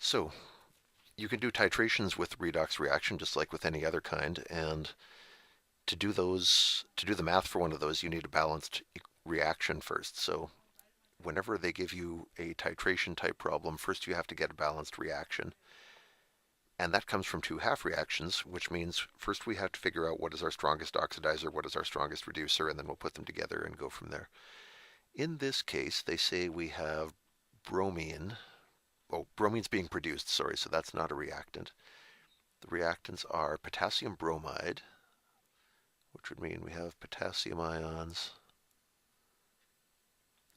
So you can do titrations with redox reaction just like with any other kind, and to do the math for one of those, you need a balanced reaction first. So whenever they give you a titration type problem, first you have to get a balanced reaction. And that comes from two half reactions, which means first we have to figure out what is our strongest oxidizer, what is our strongest reducer, and then we'll put them together and go from there. In this case, they say we have bromine. Oh, bromine's being produced, sorry, so that's not a reactant. The reactants are potassium bromide, which would mean we have potassium ions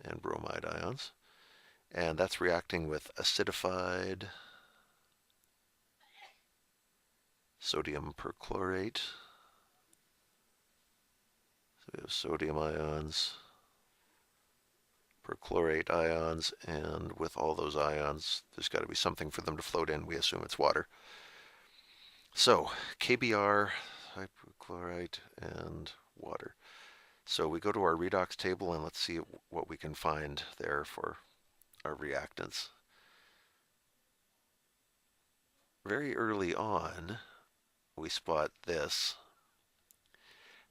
and bromide ions. And that's reacting with acidified sodium perchlorate. So we have sodium ions, perchlorate ions, and with all those ions, there's got to be something for them to float in. We assume it's water. So KBr, hypochlorite, and water. So we go to our redox table and let's see what we can find there for our reactants. Very early on, we spot this.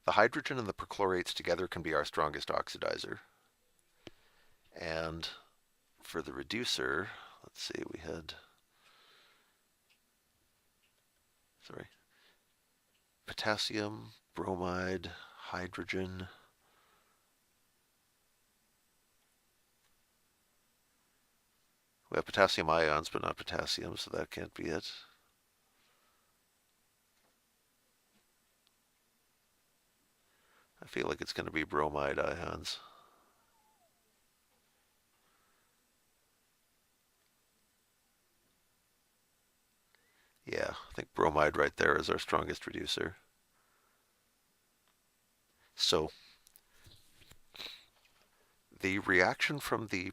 The hydrogen and the perchlorates together can be our strongest oxidizer. And for the reducer, let's see, we had, potassium, bromide, hydrogen. We have potassium ions, but not potassium, so that can't be it. I feel like it's going to be bromide ions. Yeah, I think bromide right there is our strongest reducer. So the reaction from the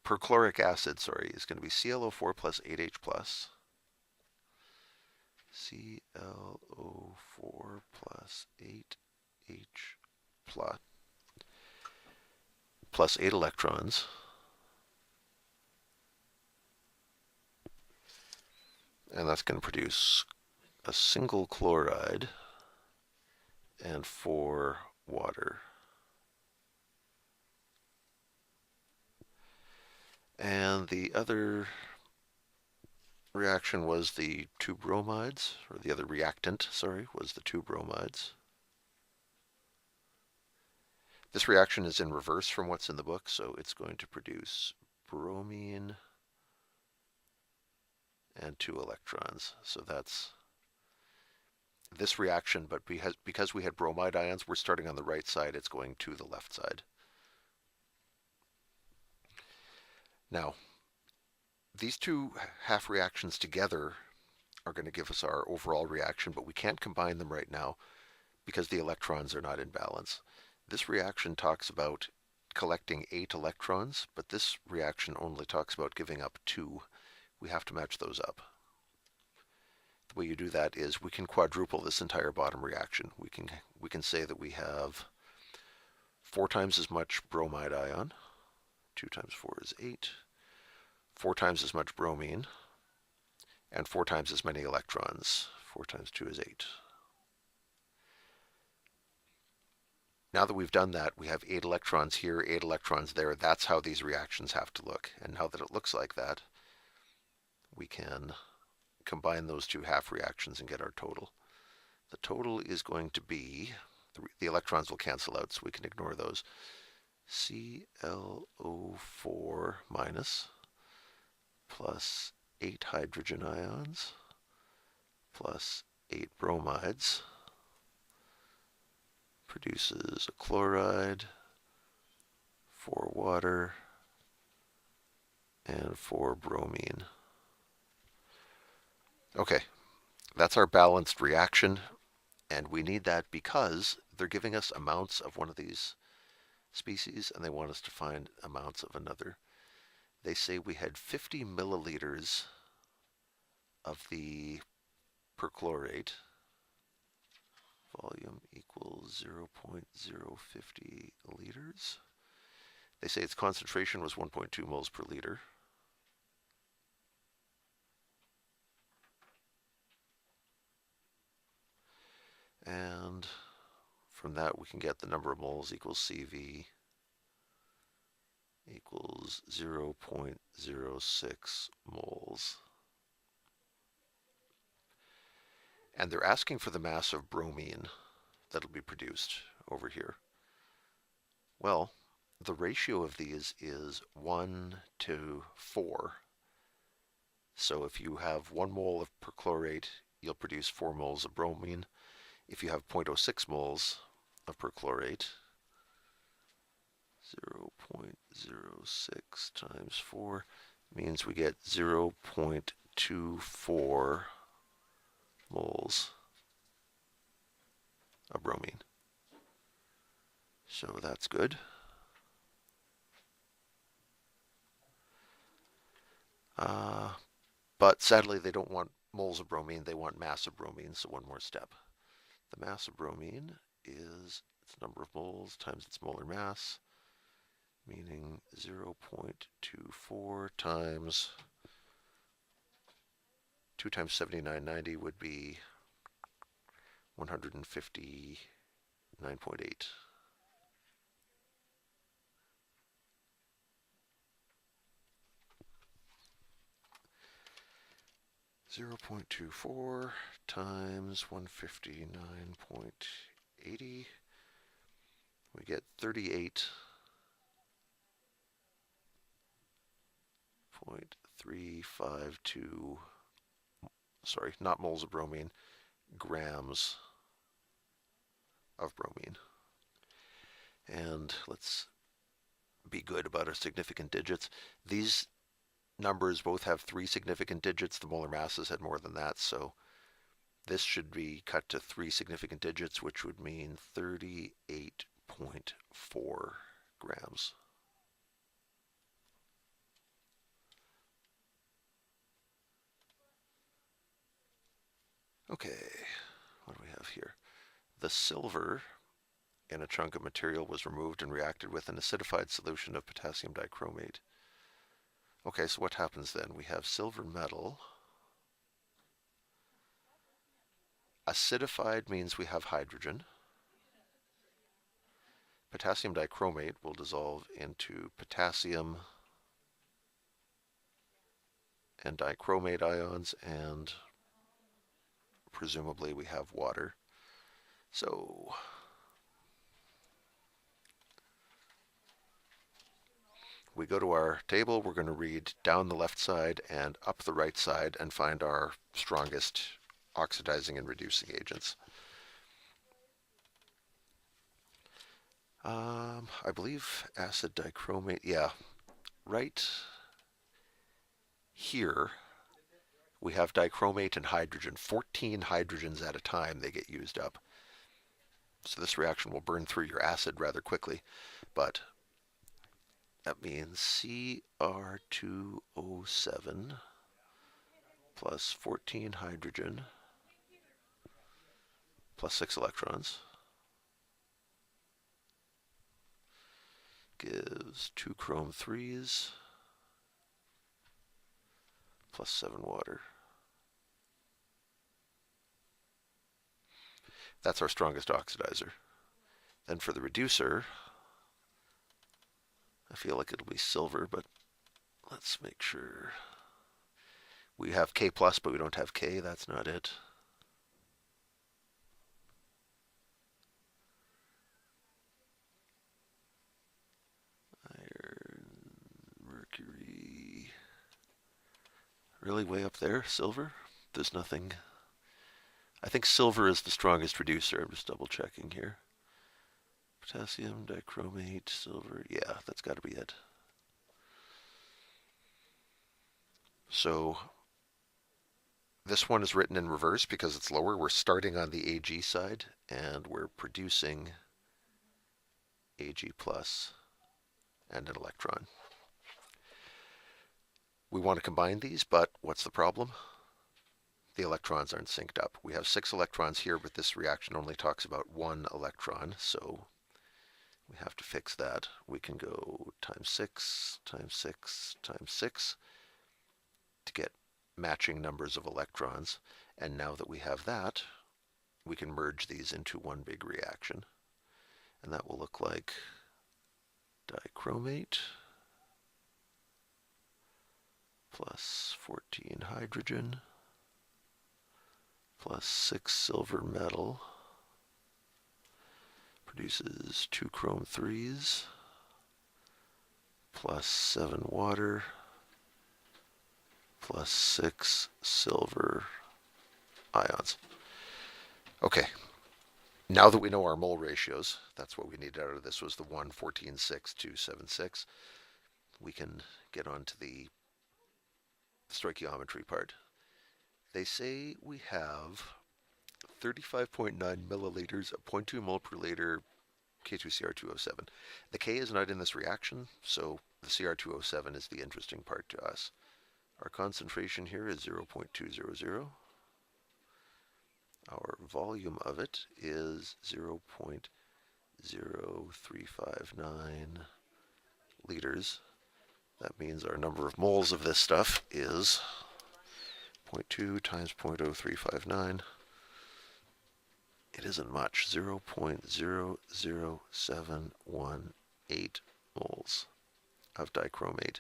perchloric acid, is going to be ClO4 plus 8H plus. ClO4 plus 8H plus 8 electrons. And that's going to produce a single chloride and 4 water. And the other reaction was the two bromides, or the other reactant, was the two bromides. This reaction is in reverse from what's in the book, so it's going to produce bromine and 2 electrons. So that's this reaction, but because we had bromide ions, we're starting on the right side, it's going to the left side. Now, these two half reactions together are going to give us our overall reaction, but we can't combine them right now because the electrons are not in balance. This reaction talks about collecting 8 electrons, but this reaction only talks about giving up 2. We have to match those up. The way you do that is we can quadruple this entire bottom reaction. We can say that we have 4 times as much bromide ion. 2 times 4 is 8. 4 times as much bromine, and 4 times as many electrons. 4 times 2 is 8. Now that we've done that, we have 8 electrons here, 8 electrons there. That's how these reactions have to look. And now that it looks like that, we can combine those two half reactions and get our total. The total is going to be, the electrons will cancel out, so we can ignore those. ClO4 minus plus 8 hydrogen ions plus 8 bromides produces a chloride, 4 water, and 4 bromine. Okay, that's our balanced reaction, and we need that because they're giving us amounts of one of these species, and they want us to find amounts of another. They say we had 50 milliliters of the perchlorate. Volume equals 0.050 liters. They say its concentration was 1.2 moles per liter. And from that we can get the number of moles equals CV equals 0.06 moles. And they're asking for the mass of bromine that'll be produced over here. Well, the ratio of these is 1 to 4. So if you have 1 mole of perchlorate, you'll produce 4 moles of bromine. If you have 0.06 moles of perchlorate, 0.06 times 4 means we get 0.24 moles of bromine. So that's good. But sadly, they don't want moles of bromine, they want mass of bromine, so one more step. The mass of bromine is its number of moles times its molar mass, meaning 0.24 times 2 times 7990 would be 159.8. 0.24 times 159.80, we get 38.352, sorry, not moles of bromine, grams of bromine. And let's be good about our significant digits. These numbers both have 3 significant digits. The molar masses had more than that, so this should be cut to 3 significant digits, which would mean 38.4 grams. Okay, what do we have here? The silver in a chunk of material was removed and reacted with an acidified solution of potassium dichromate. Okay, so what happens then? We have silver metal. Acidified means we have hydrogen. Potassium dichromate will dissolve into potassium and dichromate ions, and presumably we have water. So we go to our table, we're going to read down the left side and up the right side and find our strongest oxidizing and reducing agents. I believe acid dichromate, yeah, right here we have dichromate and hydrogen. 14 hydrogens at a time they get used up. So this reaction will burn through your acid rather quickly, but that means Cr2O7 plus 14 hydrogen plus 6 electrons gives 2 chrome 3s plus 7 water. That's our strongest oxidizer. Then for the reducer, I feel like it'll be silver, but let's make sure. We have K+, but we don't have K. That's not it. Iron, mercury. Really way up there? Silver? There's nothing. I think silver is the strongest reducer. I'm just double checking here. Potassium, dichromate, silver. Yeah, that's got to be it. So this one is written in reverse because it's lower. We're starting on the Ag side, and we're producing Ag plus and an electron. We want to combine these, but what's the problem? The electrons aren't synced up. We have 6 electrons here, but this reaction only talks about 1 electron, so we have to fix that. We can go times 6, times 6, times 6 to get matching numbers of electrons. And now that we have that, we can merge these into one big reaction. And that will look like dichromate plus 14 hydrogen plus 6 silver metal produces 2 chrome 3s plus 7 water plus 6 silver ions. Okay, now that we know our mole ratios, that's what we needed out of this was the 1, 14, 6, 2, 7, 6. We can get on to the stoichiometry part. They say we have 35.9 milliliters of 0.2 mole per liter K2Cr2O7. The K is not in this reaction, so the Cr2O7 is the interesting part to us. Our concentration here is 0.200. Our volume of it is 0.0359 liters. That means our number of moles of this stuff is 0.2 times 0.0359. It isn't much, 0.00718 moles of dichromate.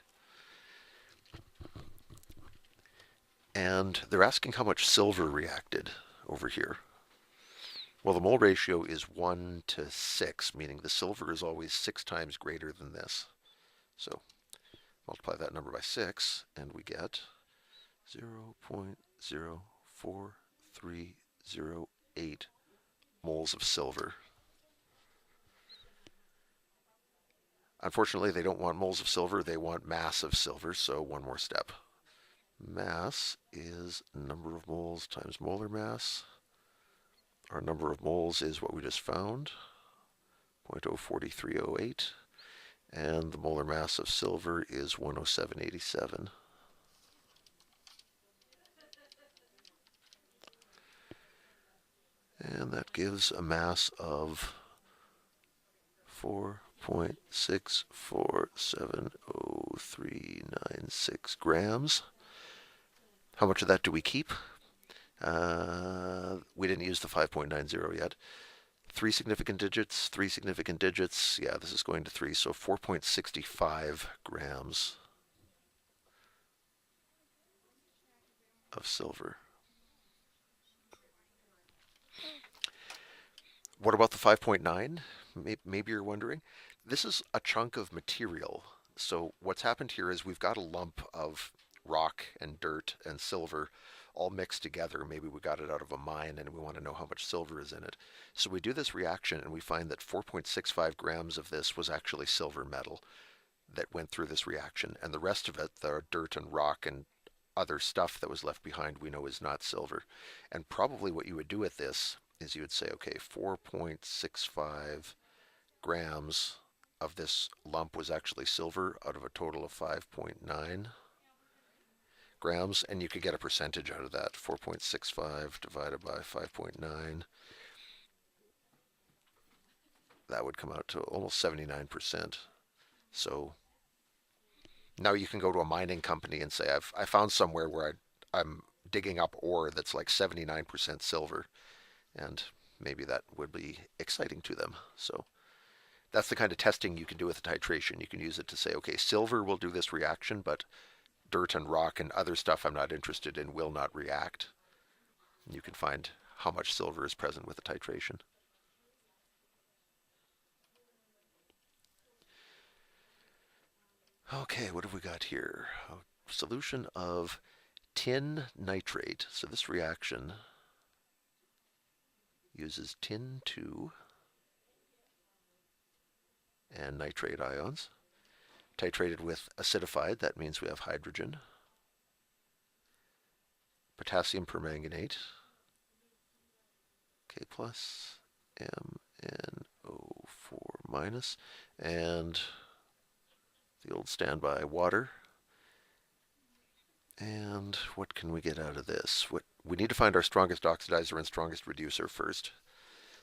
And they're asking how much silver reacted over here. Well, the mole ratio is 1 to 6, meaning the silver is always 6 times greater than this. So multiply that number by 6, and we get 0.04308 moles of silver. Unfortunately, they don't want moles of silver, they want mass of silver, so one more step. Mass is number of moles times molar mass. Our number of moles is what we just found, 0.04308, and the molar mass of silver is 10787. And that gives a mass of 4.647039 grams. How much of that do we keep? We didn't use the 5.90 yet. 3 significant digits, 3 significant digits. Yeah, this is going to 3, so 4.65 grams of silver. What about the 5.9? Maybe you're wondering. This is a chunk of material. So what's happened here is we've got a lump of rock and dirt and silver all mixed together. Maybe we got it out of a mine and we want to know how much silver is in it. So we do this reaction and we find that 4.65 grams of this was actually silver metal that went through this reaction. And the rest of it, the dirt and rock and other stuff that was left behind, we know is not silver. And probably what you would do with this is you would say, okay, 4.65 grams of this lump was actually silver out of a total of 5.9 grams, and you could get a percentage out of that. 4.65 divided by 5.9. That would come out to almost 79%. So now you can go to a mining company and say, I found somewhere where I'm digging up ore that's like 79% silver. And maybe that would be exciting to them. So that's the kind of testing you can do with the titration. You can use it to say, okay, silver will do this reaction, but dirt and rock and other stuff I'm not interested in will not react. You can find how much silver is present with the titration. Okay, what have we got here? A solution of tin nitrate. So this reaction uses tin 2 and nitrate ions. Titrated with acidified, that means we have hydrogen. Potassium permanganate, K plus, MnO4 minus, and the old standby water. And what can we get out of this? We need to find our strongest oxidizer and strongest reducer first.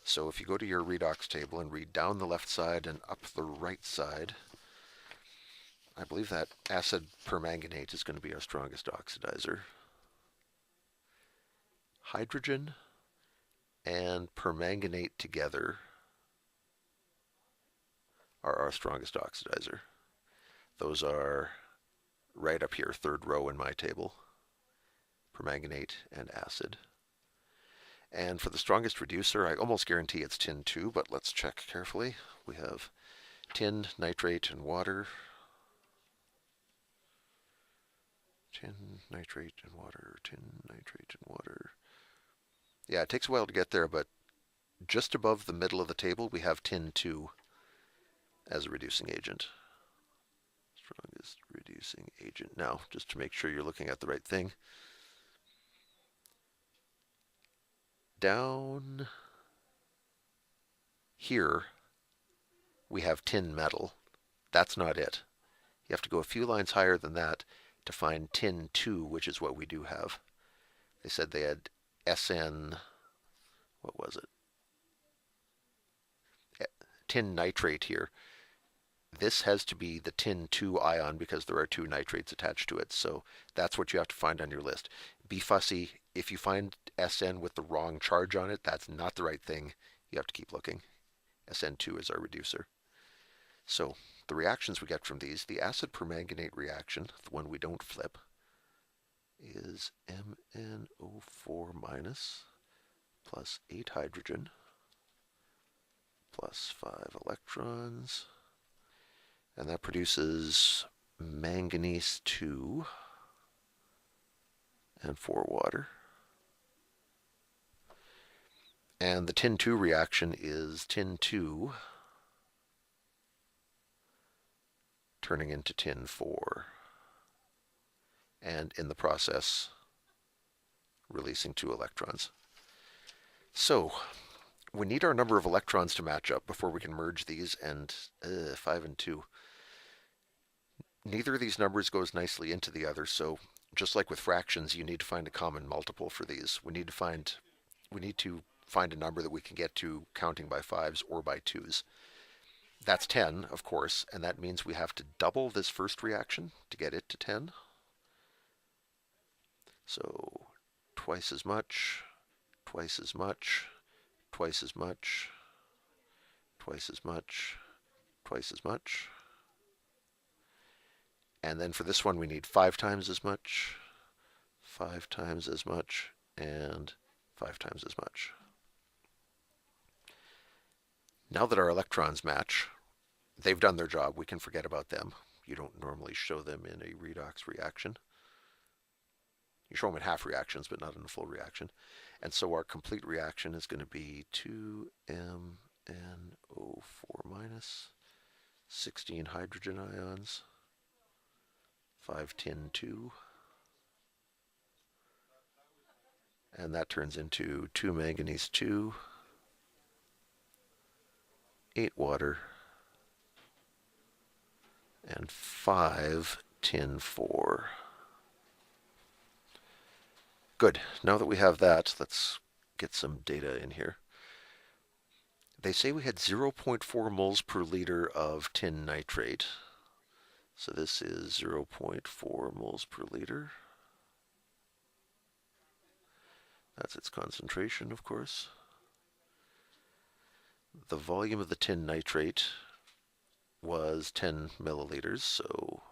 So if you go to your redox table and read down the left side and up the right side, I believe that acid permanganate is going to be our strongest oxidizer. Hydrogen and permanganate together are our strongest oxidizer. Those are right up here, third row in my table, permanganate and acid. And for the strongest reducer, I almost guarantee it's tin 2, but let's check carefully. We have tin, nitrate, and water. Tin, nitrate, and water. Tin, nitrate, and water. Yeah, it takes a while to get there, but just above the middle of the table, we have tin 2 as a reducing agent. Strongest reducing agent. Now, just to make sure you're looking at the right thing, down here, we have tin metal. That's not it. You have to go a few lines higher than that to find tin 2, which is what we do have. They said they had SN, what was it? Tin nitrate here. This has to be the tin 2 ion because there are 2 nitrates attached to it. So that's what you have to find on your list. Be fussy. If you find SN with the wrong charge on it, that's not the right thing. You have to keep looking. SN2 is our reducer. So the reactions we get from these, the acid permanganate reaction, the one we don't flip, is MnO4 minus plus 8 hydrogen plus 5 electrons. And that produces manganese 2 and 4 water. And the tin 2 reaction is tin 2 turning into tin 4. And in the process, releasing 2 electrons. So we need our number of electrons to match up before we can merge these, and 5 and 2. Neither of these numbers goes nicely into the other, so just like with fractions, you need to find a common multiple for these. We need to find a number that we can get to counting by 5s or by 2s. That's 10, of course, and that means we have to double this first reaction to get it to 10. So twice as much, twice as much, twice as much, twice as much, twice as much. And then for this one, we need 5 times as much, 5 times as much, and 5 times as much. Now that our electrons match, they've done their job. We can forget about them. You don't normally show them in a redox reaction. You show them in half reactions, but not in a full reaction. And so our complete reaction is going to be 2MnO4 minus, 16 hydrogen ions, 5 tin 2, and that turns into 2 manganese 2, 8 water, and 5 tin 4. Good. Now that we have that, let's get some data in here. They say we had 0.4 moles per liter of tin nitrate. So this is 0.4 moles per liter. That's its concentration, of course. The volume of the tin nitrate was 10 milliliters, so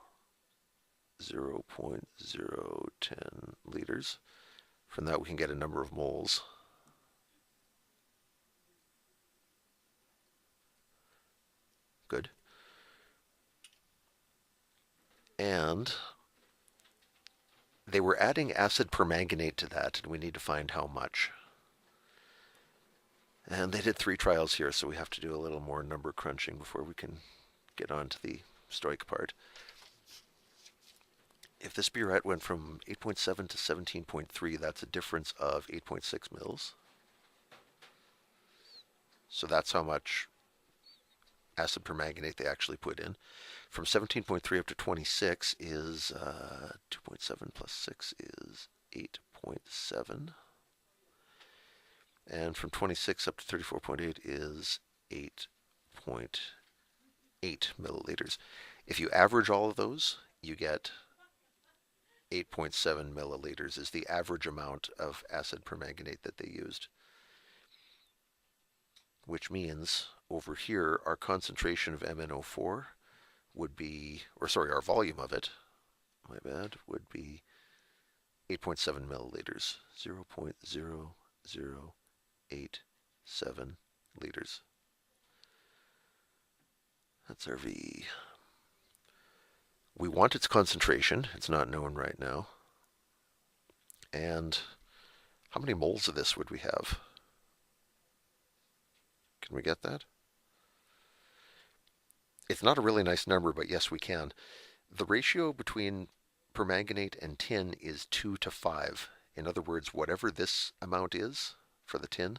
0.010 liters. From that we can get a number of moles. Good. And they were adding acid permanganate to that, and we need to find how much. And they did 3 trials here, so we have to do a little more number crunching before we can get on to the stoic part. If this burette went from 8.7 to 17.3, that's a difference of 8.6 mils. So that's how much acid permanganate they actually put in. From 17.3 up to 26 is 2.7 plus 6 is 8.7. And from 26 up to 34.8 is 8.8 milliliters. If you average all of those, you get 8.7 milliliters is the average amount of acid permanganate that they used. which means over here our concentration of MnO4 would be, or sorry, our volume of it, my bad, would be 8.7 milliliters, 0.0087 liters. That's our V. We want its concentration. It's not known right now. And how many moles of this would we have? Can we get that? It's not a really nice number, but yes, we can. The ratio between permanganate and tin is 2 to 5. In other words, whatever this amount is for the tin,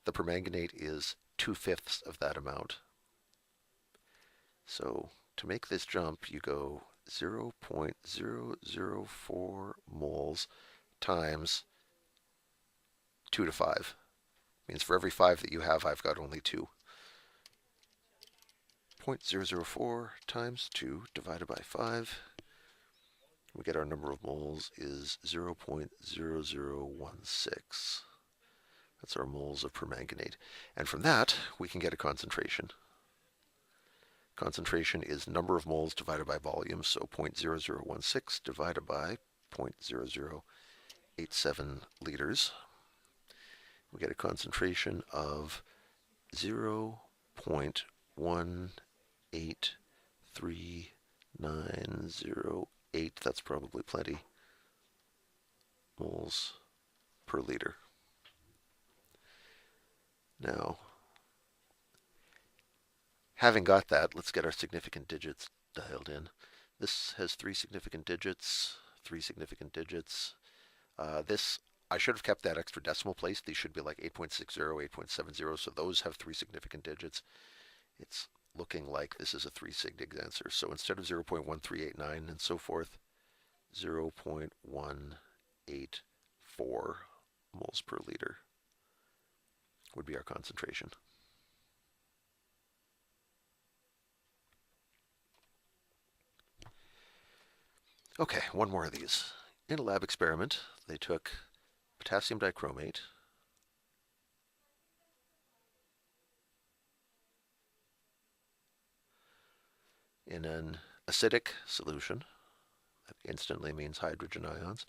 the permanganate is 2/5 of that amount. So to make this jump, you go 0.004 moles times 2 to 5. Means for every 5 that you have, I've got only 2. 0.004 times 2 divided by 5. We get our number of moles is 0.0016. That's our moles of permanganate. And from that, we can get a concentration. Concentration is number of moles divided by volume, so 0.0016 divided by 0.0087 liters. We get a concentration of 0.183908. That's probably plenty moles per liter. Now, having got that, let's get our significant digits dialed in. This has 3 significant digits, 3 significant digits. This, I should have kept that extra decimal place. These should be like 8.60, 8.70, so those have 3 significant digits. It's looking like this is a 3 sig dig answer. So instead of 0.1389 and so forth, 0.184 moles per liter would be our concentration. Okay, one more of these. In a lab experiment, they took potassium dichromate, in an acidic solution, that instantly means hydrogen ions,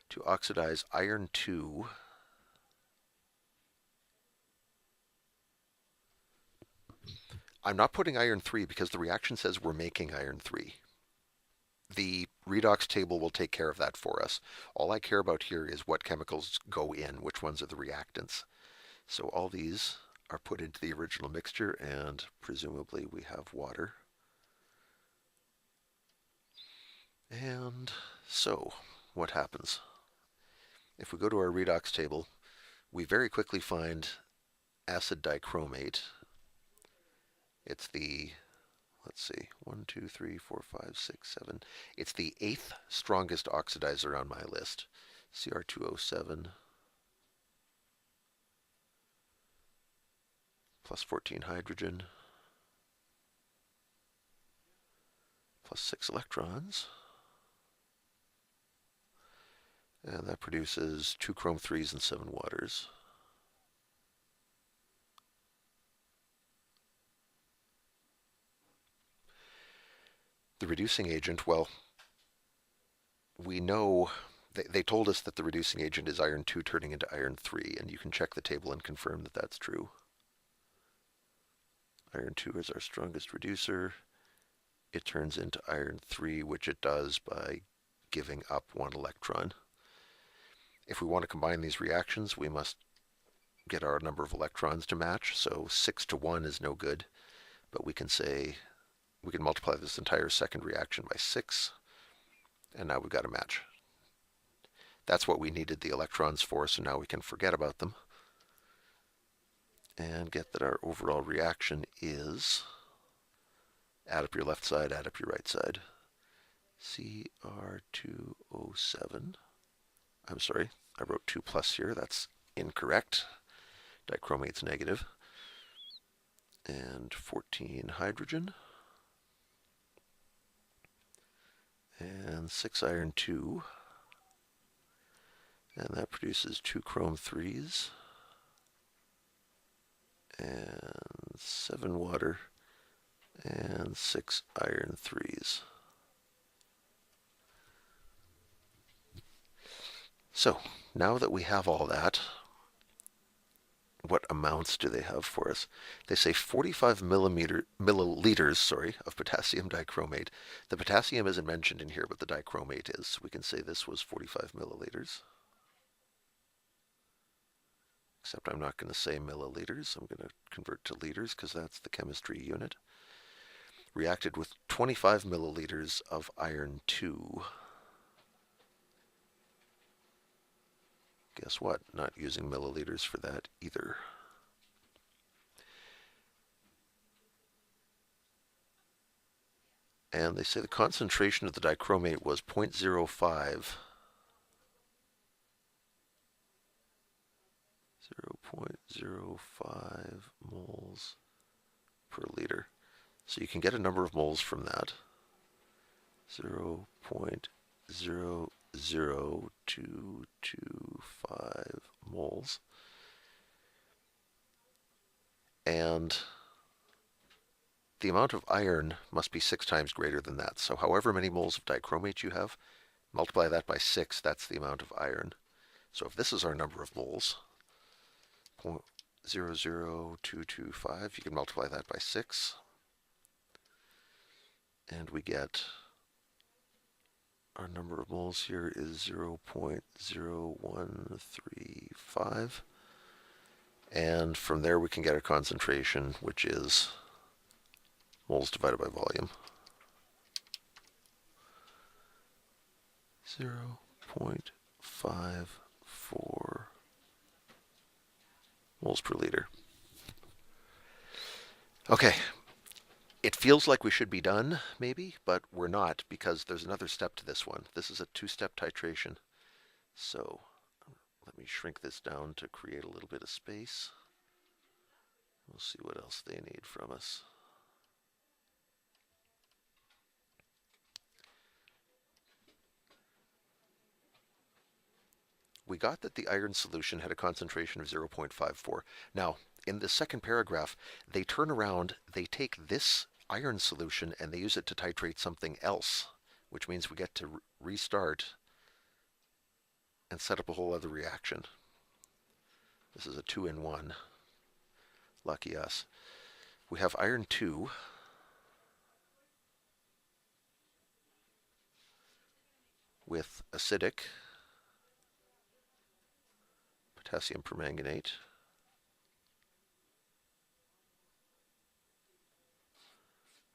to oxidize iron 2 I'm not putting iron 3 because the reaction says we're making iron 3. The redox table will take care of that for us. All I care about here is what chemicals go in, which ones are the reactants. So all these are put into the original mixture, and presumably we have water. And so what happens? If we go to our redox table, we very quickly find acid dichromate. It's the, let's see, 1, 2, 3, 4, 5, 6, 7. It's the 8th strongest oxidizer on my list. Cr2O7 plus 14 hydrogen plus 6 electrons. And that produces 2 chrome 3s and 7 waters. The reducing agent, well, we know, they told us that the reducing agent is iron 2 turning into iron 3, and you can check the table and confirm that that's true. Iron 2 is our strongest reducer. It turns into iron 3, which it does by giving up 1 electron. If we want to combine these reactions, we must get our number of electrons to match, so 6 to 1 is no good, but we can say, we can multiply this entire second reaction by 6, and now we've got a match. That's what we needed the electrons for, so now we can forget about them and get that our overall reaction is, add up your left side, add up your right side, Cr2O7. I'm sorry, I wrote 2 plus here. That's incorrect. Dichromate's negative. And 14 hydrogen. And 6 iron 2. And that produces 2 chrome 3s. and 7 water, and 6 iron 3s. So now that we have all that, what amounts do they have for us? They say 45 milliliters of potassium dichromate. The potassium isn't mentioned in here, but the dichromate is. So we can say this was 45 milliliters. Except I'm not going to say milliliters. I'm going to convert to liters because that's the chemistry unit. Reacted with 25 milliliters of iron 2. Guess what? Not using milliliters for that either. And they say the concentration of the dichromate was 0.05. 0.05 moles per liter. So you can get a number of moles from that. 0.00225 moles. And the amount of iron must be 6 times greater than that. So however many moles of dichromate you have, multiply that by 6, that's the amount of iron. So if this is our number of moles, 0.00225, you can multiply that by 6, and we get our number of moles here is 0.0135, and from there we can get a concentration, which is moles divided by volume. 0.54 moles per liter. Okay, it feels like we should be done, maybe, but we're not, because there's another step to this one. This is a 2-step titration. So let me shrink this down to create a little bit of space. We'll see what else they need from us. We got that the iron solution had a concentration of 0.54. Now, in the second paragraph, they turn around, they take this iron solution and they use it to titrate something else, which means we get to restart and set up a whole other reaction. This is a 2-in-1. Lucky us. We have iron 2. With acidic potassium permanganate.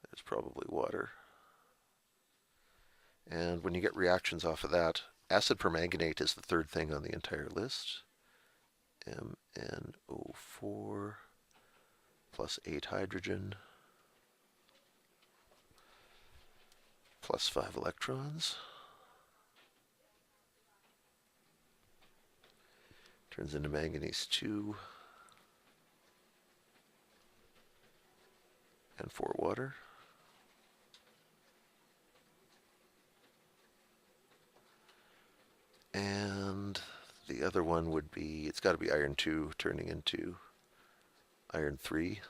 There's probably water. And when you get reactions off of that, acid permanganate is the third thing on the entire list. MnO4 plus 8 hydrogen plus 5 electrons. Turns into manganese 2 and 4 water. And the other one would be, it's got to be iron 2 turning into iron 3.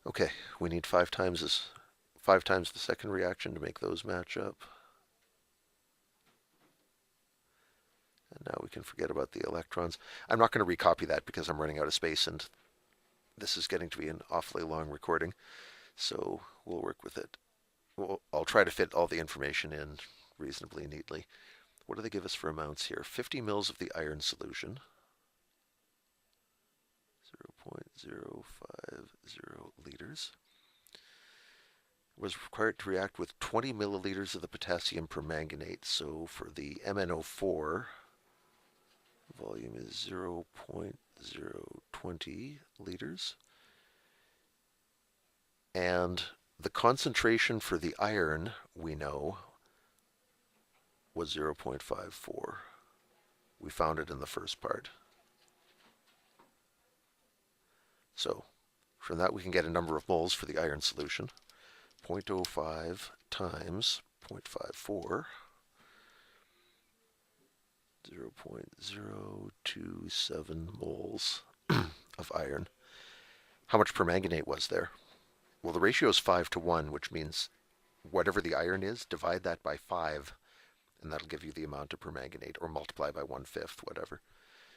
Okay, we need 5 times the second reaction to make those match up. And now we can forget about the electrons. I'm not going to recopy that because I'm running out of space and this is getting to be an awfully long recording. So we'll work with it. I'll try to fit all the information in reasonably neatly. What do they give us for amounts here? 50 mils of the iron solution. 0.050 liters. Was required to react with 20 milliliters of the potassium permanganate. So for the MnO4, volume is 0.020 liters. And the concentration for the iron, we know, was 0.54. We found it in the first part. So From that we can get a number of moles for the iron solution. 0.05 times 0.54, 0.027 moles of iron. How much permanganate was there? Well, the ratio is 5 to 1, which means whatever the iron is, divide that by 5, and that'll give you the amount of permanganate, or multiply by 1/5, whatever.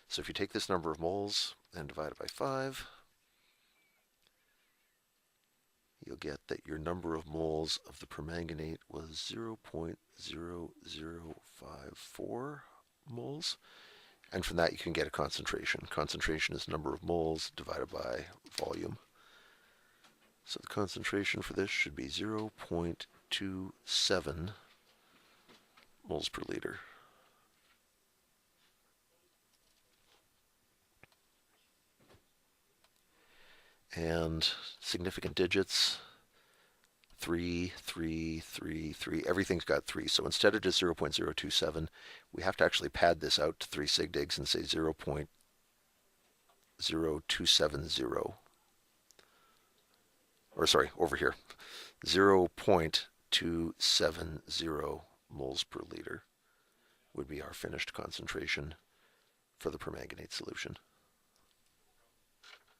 So if you take this number of moles and divide it by 5, you'll get that your number of moles of the permanganate was 0.0054 moles. And from that you can get a concentration. Concentration is number of moles divided by volume. So the concentration for this should be 0.27 moles per liter. And significant digits, 3, 3, 3, 3. Everything's got 3. So instead of just 0.027, we have to actually pad this out to 3 sig digs and say 0.0270. Or sorry, over here, 0.270 moles per liter would be our finished concentration for the permanganate solution.